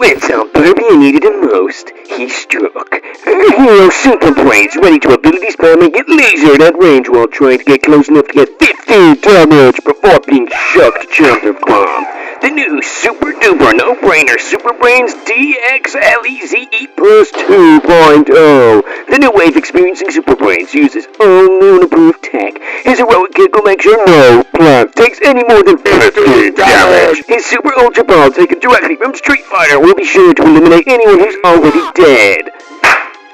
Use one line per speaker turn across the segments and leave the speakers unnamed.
When Barbie needed him most, he struck. Our hero Super Brains ready to ability spam and get lasered at range while trying to get close enough to get 15 damage before being shocked to Chunter Bomb. The new super duper no-brainer Super Brains DXLEZE Plus 2.0. The new wave experiencing Super Brains uses all new and improved tech. His heroic kick will make sure no plant takes any more than 15 damage. His super ultra ball taken directly from Street Fighter will be sure to eliminate anyone who's already dead.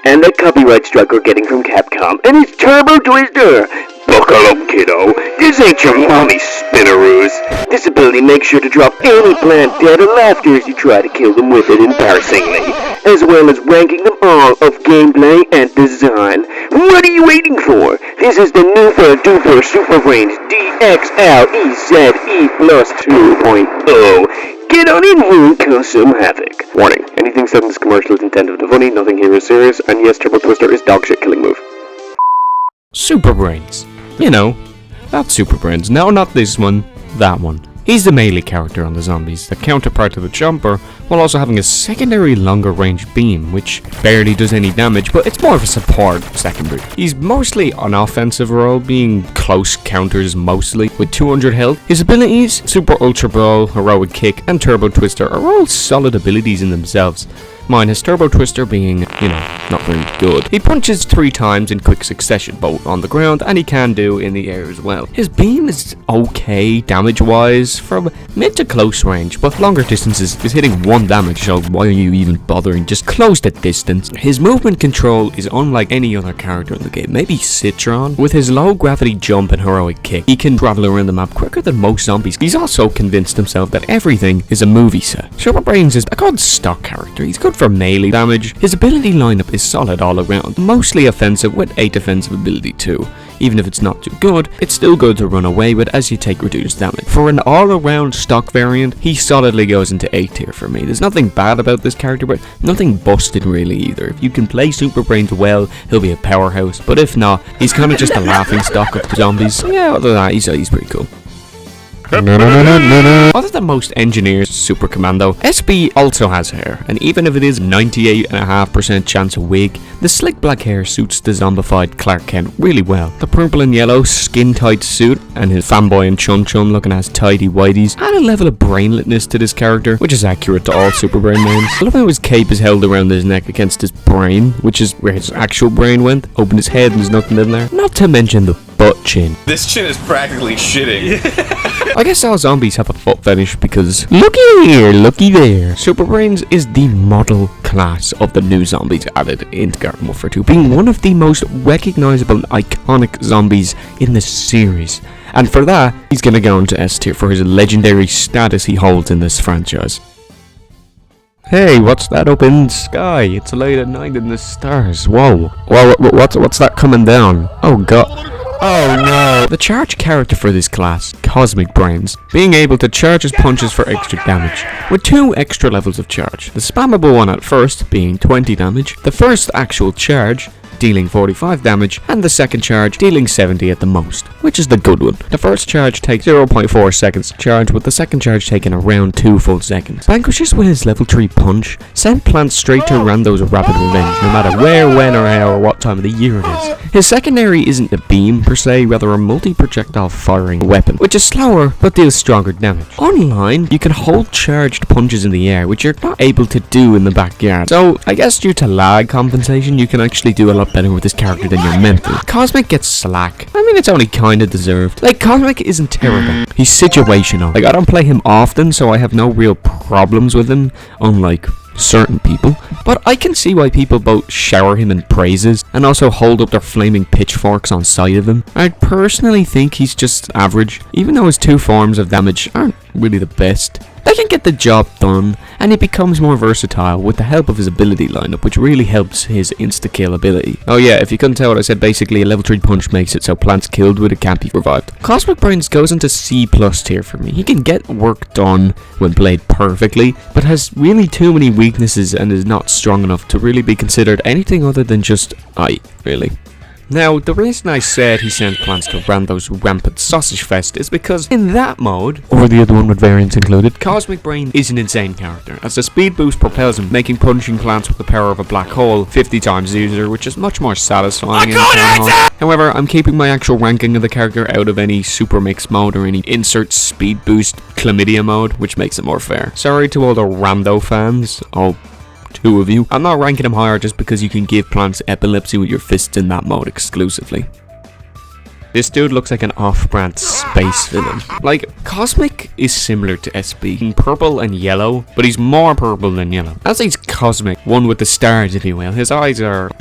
And the copyright strike we're getting from Capcom and his Turbo Twister. Buckle up, kiddo. This ain't your mommy's spinneroos. This ability makes sure to drop any plant dead of laughter as you try to kill them with it embarrassingly, as well as ranking them all of gameplay and design. What are you waiting for? This is the new duper Super Brains DXLEZE Plus 2.0. Get on in here and cause some havoc.
Warning, anything said in this commercial is intended to be funny, nothing here is serious, and yes, Turbo Twister is dog shit killing move.
Super Brains. You know, that Super Brains. No, not this one, that one. He's the melee character on the zombies, the counterpart to the jumper, while also having a secondary longer range beam, which barely does any damage, but it's more of a support secondary. He's mostly an offensive role, being close counters mostly, with 200 health. His abilities, Super Ultra Ball, Heroic Kick, and Turbo Twister are all solid abilities in themselves. Mine has Turbo Twister being, not very good. He punches 3 times in quick succession, both on the ground and he can do in the air as well. His beam is okay damage-wise from mid to close range, but longer distances is hitting 1 damage, so why are you even bothering? Just close the distance. His movement control is unlike any other character in the game, maybe Citron. With his low gravity jump and heroic kick, he can travel around the map quicker than most zombies. He's also convinced himself that everything is a movie set. Super Brains is a good stock character. He's good for melee damage. His ability lineup is solid all around, mostly offensive with a defensive ability too. Even if it's not too good, it's still good to run away with as you take reduced damage. For an all-around stock variant, he solidly goes into A tier for me. There's nothing bad about this character, but nothing busted really either. If you can play Super Brains well, he'll be a powerhouse, but if not, he's kind of just a laughing stock of the zombies. So yeah, other than that, he's pretty cool. Other than most engineers, Super Commando, S.B. also has hair, and even if it is 98.5% chance of wig, the slick black hair suits the zombified Clark Kent really well. The purple and yellow skin-tight suit and his fanboy and chum-chum looking as tidy whiteys add a level of brainletness to this character, which is accurate to all Super Brain names. I love how his cape is held around his neck against his brain, which is where his actual brain went. Open his head and there's nothing in there. Not to mention the butt chin.
This chin is practically shitting.
I guess all zombies have a foot fetish because looky here, looky there. Super Brains is the model class of the new zombies added into Garden Warfare 2, being one of the most recognizable and iconic zombies in the series. And for that, he's gonna go into S tier for his legendary status he holds in this franchise. Hey, what's that up in the sky? It's late at night in the stars. Whoa. Well, what's that coming down? Oh god. Oh no! The charge character for this class, Cosmic Brains, being able to charge his punches for extra damage, with 2 extra levels of charge. The spammable one at first being 20 damage, the first actual charge dealing 45 damage, and the second charge dealing 70 at the most, which is the good one. The first charge takes 0.4 seconds to charge, with the second charge taking around 2 full seconds. Vanquishes with his level 3 punch send plants straight to Rando's rapid revenge, no matter where, when, or how, or what time of the year it is. His secondary isn't a beam per se, rather a multi-projectile firing weapon, which is slower but deals stronger damage. Online, you can hold charged punches in the air, which you're not able to do in the backyard. So, I guess due to lag compensation, you can actually do a lot better with this character than you're meant to. Cosmic gets slack. I mean, it's only kinda deserved. Like, Cosmic isn't terrible. He's situational. Like, I don't play him often, so I have no real problems with him, unlike certain people, but I can see why people both shower him in praises and also hold up their flaming pitchforks on sight of him. I personally think he's just average, even though his 2 forms of damage aren't really the best. They can get the job done, and he becomes more versatile with the help of his ability lineup, which really helps his insta-kill ability. Oh yeah, if you couldn't tell what I said, basically a level 3 punch makes it so plants killed with it can't be revived. Cosmic Brains goes into C+ tier for me. He can get work done when played perfectly, but has really too many weaknesses and is not strong enough to really be considered anything other than just really. Now, the reason I said he sent plants to Rando's Rampant Sausage Fest is because in that mode, or the other one with variants included, Cosmic Brain is an insane character, as the speed boost propels him, making punching plants with the power of a black hole 50 times easier, which is much more satisfying. However, I'm keeping my actual ranking of the character out of any super mix mode or any insert speed boost chlamydia mode, which makes it more fair. Sorry to all the Rando fans. Oh, 2 of you. I'm not ranking him higher just because you can give plants epilepsy with your fists in that mode exclusively. This dude looks like an off-brand space villain. Like, Cosmic is similar to S.B. in purple and yellow, but he's more purple than yellow. As he's Cosmic, one with the stars if you will, his eyes are...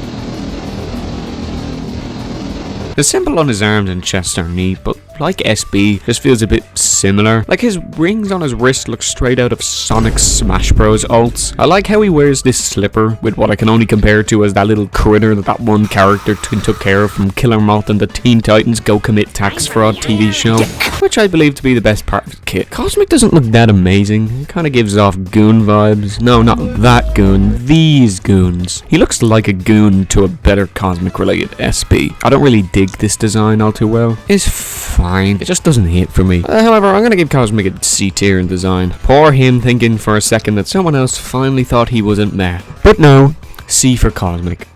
The symbol on his arms and chest are neat, but like S.B, this feels a bit similar. Like his rings on his wrist look straight out of Sonic Smash Bros. Ults. I like how he wears this slipper with what I can only compare to as that little critter that one character took care of from Killer Moth and the Teen Titans Go Commit Tax Fraud TV show, which I believe to be the best part of his kit. Cosmic doesn't look that amazing. He kind of gives off goon vibes. No, not that goon. These goons. He looks like a goon to a better Cosmic related S.B. I don't really dig this design all too well. It's fine. It just doesn't hit for me. However, I'm gonna give Cosmic a C tier in design. Poor him thinking for a second that someone else finally thought he wasn't there. But no, C for Cosmic.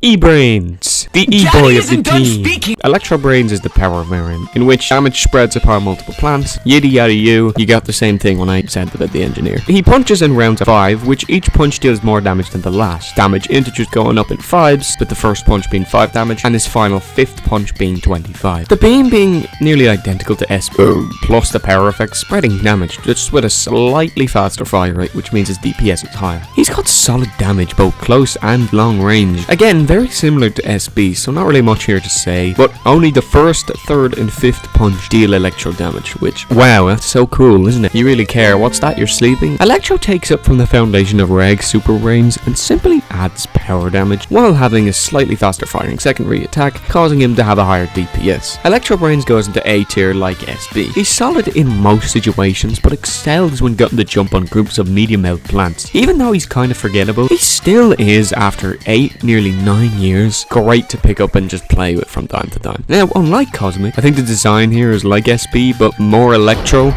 BRAINZ, the E-boy of the team. Electro Brains is the power variant, in which damage spreads upon multiple plants. Yiddy yada you got the same thing when I said about the engineer. He punches in rounds of 5, which each punch deals more damage than the last. Damage integers going up in 5s, with the first punch being 5 damage, and his final 5th punch being 25. The beam being nearly identical to S.B, plus the power effect spreading damage, just with a slightly faster fire rate, which means his DPS is higher. He's got solid damage, both close and long range. Again, very similar to S.B, so not really much here to say, but only the first, 3rd and 5th punch deal electro damage, which, wow, that's so cool, isn't it? You really care. What's that? You're sleeping? Electro takes up from the foundation of Reg Super Brains and simply adds power damage, while having a slightly faster firing secondary attack, causing him to have a higher DPS. Electro Brains goes into A tier like S.B. He's solid in most situations, but excels when gotten the jump on groups of medium-health plants. Even though he's kind of forgettable, he still is, after 8, nearly 9 years, great to pick up and just play with from time to time. Now, unlike Cosmic, I think the design here is like S.B, but more electro.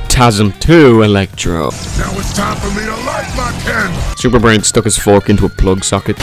TASM 2 Electro.
Now it's time for me to light my candle.
Super Brain stuck his fork into a plug socket,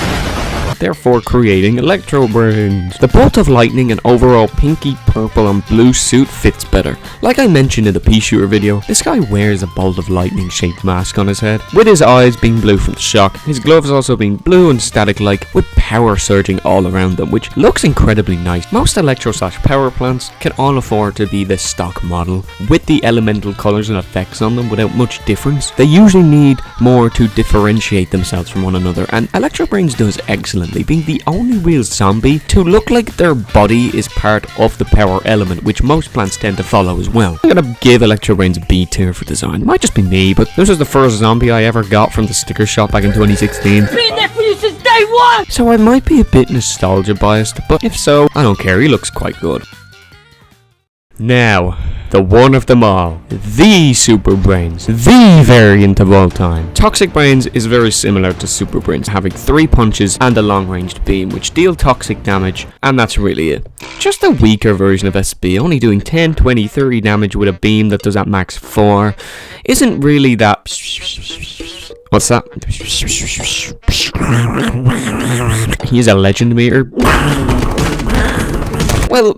therefore creating Electro Brains. The bolt of lightning and overall pinky, purple and blue suit fits better. Like I mentioned in the pea shooter video, this guy wears a bolt of lightning shaped mask on his head, with his eyes being blue from the shock, his gloves also being blue and static like, with power surging all around them, which looks incredibly nice. Most electro / power plants can all afford to be the stock model, with the elemental colours and effects on them without much difference. They usually need more to differentiate themselves from one another, and Electro Brains does excellently, being the only real zombie to look like their body is part of the power element, which most plants tend to follow as well. I'm gonna give Electro Brains a B tier for design. Might just be me, but this was the first zombie I ever got from the sticker shop back in 2016.
Been there for you since day one!
So I might be a bit nostalgia biased, but if so, I don't care, he looks quite good. Now, the one of them all, the Super Brains, the variant of all time. Toxic Brains is very similar to Super Brains, having 3 punches and a long-ranged beam, which deal toxic damage, and that's really it. Just a weaker version of S.B, only doing 10, 20, 30 damage with a beam that does at max 4, isn't really that... What's that? He's a legend meter. Well...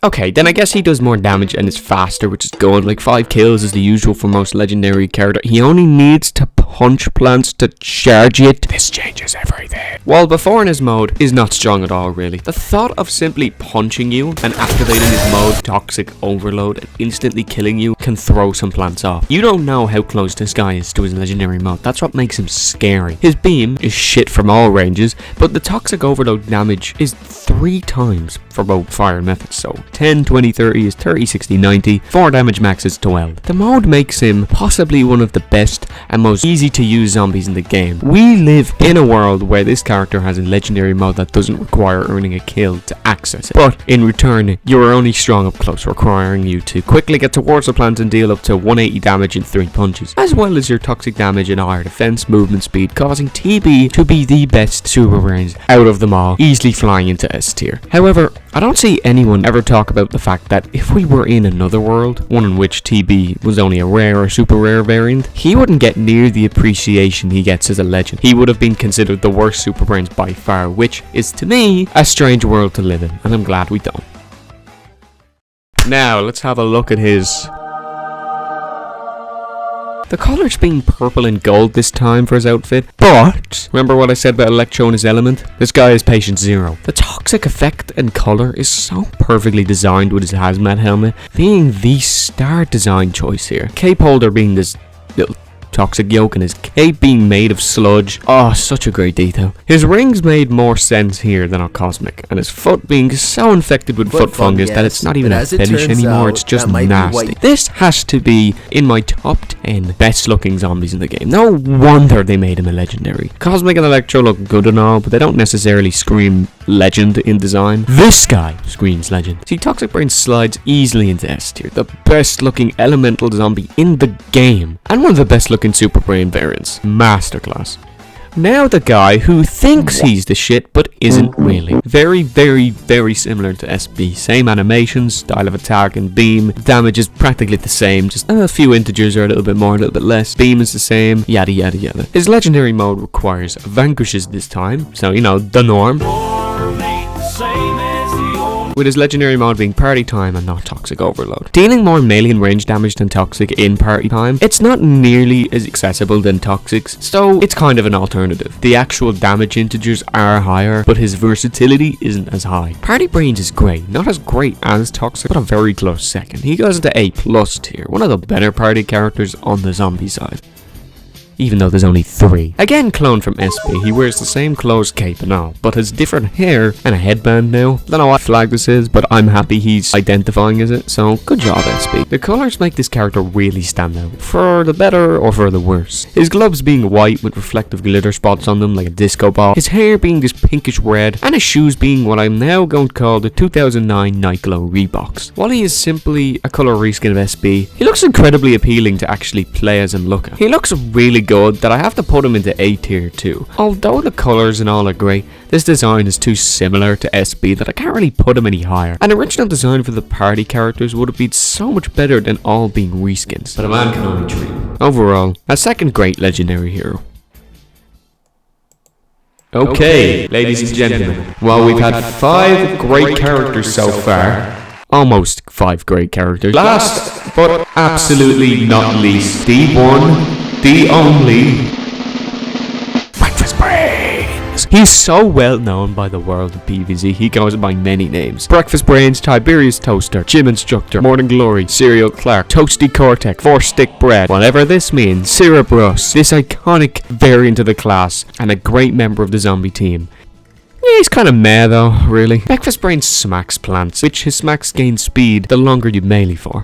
okay, then I guess he does more damage and is faster, which is good. Like 5 kills is the usual for most legendary character. He only needs to punch plants to charge it. This changes everything. While before in his mode is not strong at all really. The thought of simply punching you and activating his mode Toxic Overload and instantly killing you can throw some plants off. You don't know how close this guy is to his legendary mode. That's what makes him scary. His beam is shit from all ranges, but the Toxic Overload damage is 3 times for both fire methods, so 10, 20, 30 is 30, 60, 90, 4 damage max is 12. The mode makes him possibly one of the best and most easy easy to use zombies in the game. We live in a world where this character has a legendary mode that doesn't require earning a kill to access it, but in return you are only strong up close, requiring you to quickly get towards the plant and deal up to 180 damage in 3 punches, as well as your toxic damage and higher defense, movement speed, causing TB to be the best super brains out of them all, easily flying into S tier. However, I don't see anyone ever talk about the fact that if we were in another world, one in which TB was only a rare or super rare variant, he wouldn't get near the appreciation he gets as a legend. He would have been considered the worst super brains by far, which is to me a strange world to live in, and I'm glad we don't. Now let's have a look at his... The colours being purple and gold this time for his outfit, but remember what I said about Electro and his element? This guy is patient 0. The toxic effect and colour is so perfectly designed with his hazmat helmet being the star design choice here. Cape holder being this little toxic yoke and his cape being made of sludge. Oh, such a great detail. His rings made more sense here than on Cosmic, and his foot being so infected with foot fungus that it's not even a fetish anymore, it's just nasty. This has to be in my top 10 best looking zombies in the game. No wonder they made him a legendary. Cosmic and Electro look good and all, but they don't necessarily scream legend in design. This guy screams legend. See, Toxic Brain slides easily into S tier, the best looking elemental zombie in the game, and one of the best looking super brain variants. Masterclass. Now the guy who thinks he's the shit but isn't really. Very, very, very similar to S.B.s. Same animations, style of attack and beam. Damage is practically the same, just a few integers are a little bit more, a little bit less. Beam is the same, yada yada yada. His legendary mode requires vanquishes this time, so you know, the norm. With his legendary mode being party time and not toxic overload. Dealing more melee and range damage than toxic in party time, it's not nearly as accessible than toxics, so it's kind of an alternative. The actual damage integers are higher, but his versatility isn't as high. Party Brains is great, not as great as toxic, but a very close second. He goes into A+ tier, one of the better party characters on the zombie side. Even though there's only 3. Again cloned from S.B., he wears the same clothes, cape and all, but has different hair and a headband now. Don't know what flag this is, but I'm happy he's identifying as it, so good job S.B. The colours make this character really stand out, for the better or for the worse. His gloves being white with reflective glitter spots on them like a disco ball, his hair being this pinkish red, and his shoes being what I'm now going to call the 2009 Night Glow Reeboks. While he is simply a colour reskin of S.B., he looks incredibly appealing to actually play as and look at. He looks really good that I have to put him into A tier too. Although the colours and all are great, this design is too similar to S.B. that I can't really put him any higher. An original design for the party characters would have been so much better than all being reskins, but a man can only dream. Overall, a second great legendary hero. Okay, ladies and gentlemen, while we've had 5 great characters so far, almost 5 great characters, last but absolutely not least, the one, the only Breakfast Brains. He's so well known by the world of PvZ, he goes by many names. Breakfast Brains, Tiberius Toaster, Gym Instructor, Morning Glory, Serial Clark, Toasty Cortex, 4-Stick Bread, whatever this means, Cerebrus, this iconic variant of the class, and a great member of the zombie team. Yeah, he's kind of meh though, really. Breakfast Brain smacks plants, which his smacks gain speed the longer you melee for.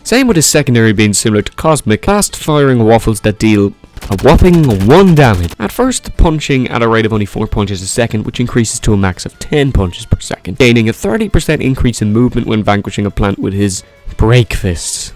Same with his secondary being similar to Cosmic, fast firing waffles that deal a whopping 1 damage. At first punching at a rate of only 4 punches a second, which increases to a max of 10 punches per second, gaining a 30% increase in movement when vanquishing a plant with his break fists.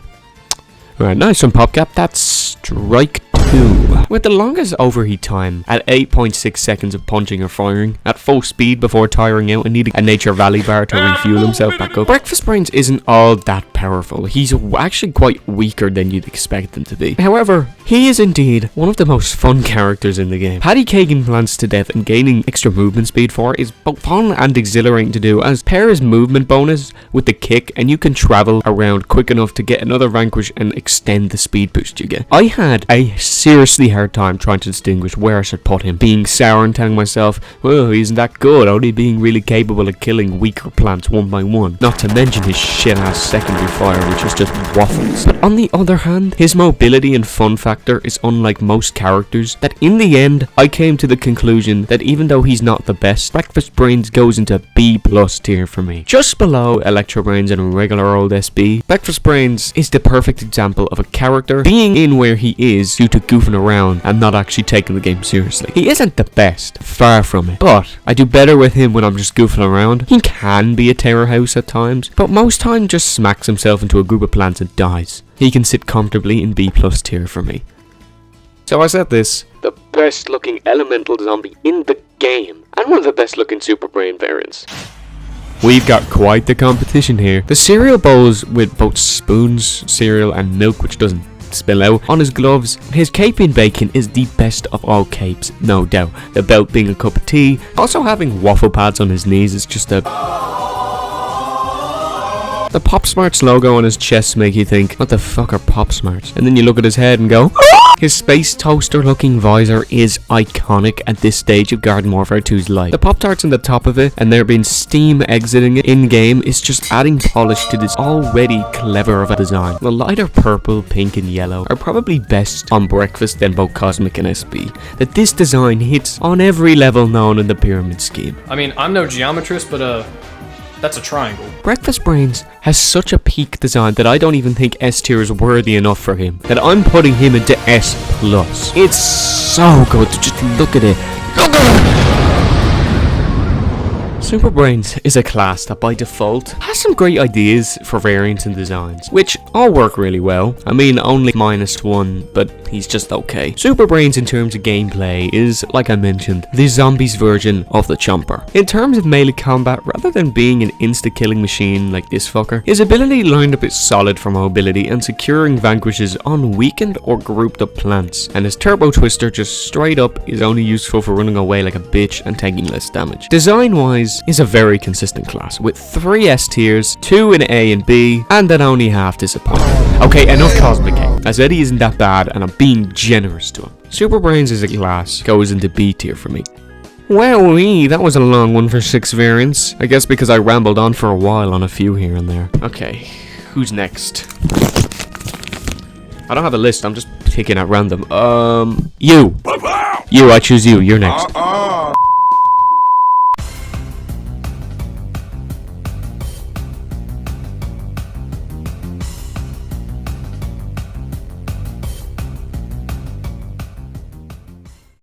Alright, nice one PopCap, that's strike 2. With the longest overheat time at 8.6 seconds of punching or firing at full speed before tiring out and needing a Nature Valley bar to refuel himself back up. Breakfast Brains isn't all that powerful. He's actually quite weaker than you'd expect him to be. However, he is indeed one of the most fun characters in the game. Patty caking plants to death and gaining extra movement speed for is both fun and exhilarating to do, as pair his movement bonus with the kick and you can travel around quick enough to get another vanquish and extend the speed boost you get. I had a seriously hard time trying to distinguish where I should put him, being sour and telling myself, well, he isn't that good, only being really capable of killing weaker plants one by one, not to mention his shit ass secondary fire, which is just waffles. But on the other hand, his mobility and fun factor is unlike most characters, that in the end I came to the conclusion that even though he's not the best, Breakfast Brains goes into B+ tier for me. Just below Electro Brains and regular old S.B., Breakfast Brains is the perfect example of a character being in where he is due to goofing around and not actually taking the game seriously. He isn't the best, far from it, but I do better with him when I'm just goofing around. He can be a terror house at times, but most time just smacks himself into a group of plants and dies. He can sit comfortably in B+ tier for me. So I said this, the best looking elemental zombie in the game, and one of the best looking Super Brain variants. We've got quite the competition here. The cereal bowls with both spoons, cereal and milk, which doesn't spill out, on his gloves. His cape in bacon is the best of all capes, no doubt. The belt being a cup of tea. Also having waffle pads on his knees is just a... The Pop Smarts logo on his chest make you think, what the fuck are Pop Smarts? And then you look at his head and go, his space toaster looking visor is iconic at this stage of Garden Warfare 2's life. The Pop-Tarts on the top of it and there being steam exiting it in-game is just adding polish to this already clever of a design. The lighter purple, pink and yellow are probably best on breakfast than both Cosmic and S.B. That this design hits on every level known in the pyramid scheme.
I mean, I'm no geometrist, but that's a triangle.
Breakfast Brains has such a peak design that I don't even think S tier is worthy enough for him. That I'm putting him into S+. It's so good to just look at it. Look at it! Super Brains is a class that by default has some great ideas for variants and designs, which all work really well. I mean, only -1, but he's just okay. Super Brains in terms of gameplay is, like I mentioned, the zombies version of the Chomper. In terms of melee combat, rather than being an insta-killing machine like this fucker, his ability lined up is solid for mobility and securing vanquishes on weakened or grouped up plants, and his Turbo Twister just straight up is only useful for running away like a bitch and taking less damage. Design wise, is a very consistent class, with 3 S tiers, 2 in A and B, and then only half disappointing. Okay, enough Cosmic A. I said he isn't that bad, and I'm being generous to him. Super Brains as a class goes into B tier for me. Wowee, that was a long one for 6 variants. I guess because I rambled on for a while on a few here and there. Okay, who's next? I don't have a list, I'm just picking at random. You! You, I choose you, you're next.